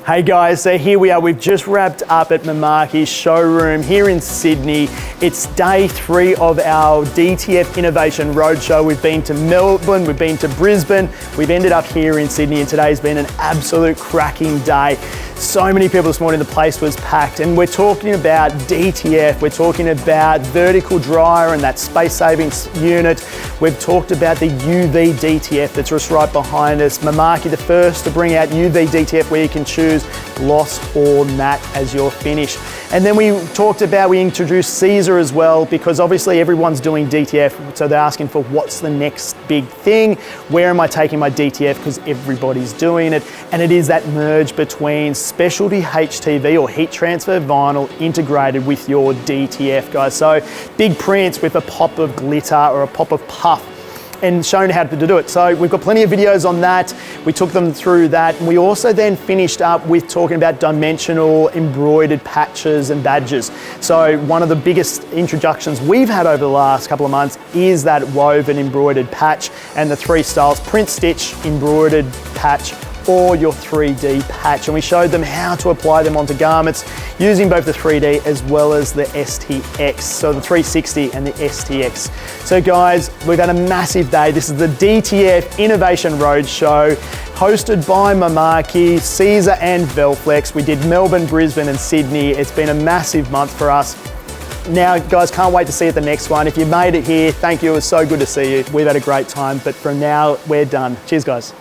Hey guys, so here we are. We've just wrapped up at Mimaki's showroom here in Sydney. It's day 3 of our DTF Innovation Roadshow. We've been to Melbourne, we've been to Brisbane, we've ended up here in Sydney, and today's been an absolute cracking day. So many people this morning, the place was packed, and we're talking about DTF, we're talking about vertical dryer and that space savings unit. We've talked about the UV-DTF that's just right behind us. Mimaki, the first to bring out UV-DTF where you can choose gloss or matte as your finish. And then we introduced Siser as well, because obviously everyone's doing DTF, so they're asking for what's the next big thing? Where am I taking my DTF? Because everybody's doing it. And it is that merge between specialty HTV or heat transfer vinyl integrated with your DTF, guys. So big prints with a pop of glitter or a pop of puff, and shown how to do it. So we've got plenty of videos on that. We took them through that. And we also then finished up with talking about dimensional embroidered patches and badges. So one of the biggest introductions we've had over the last couple of months is that woven embroidered patch and the 3 styles: print stitch, embroidered patch, or your 3D patch. And we showed them how to apply them onto garments using both the 3D as well as the STX, so the 360 and the STX. So guys, we've had a massive day. This is the DTF Innovation Roadshow, hosted by Mimaki, Siser and Velflex. We did Melbourne, Brisbane and Sydney. It's been a massive month for us. Now, guys, can't wait to see you at the next one. If you made it here, thank you. It was so good to see you. We've had a great time, but from now, we're done. Cheers, guys.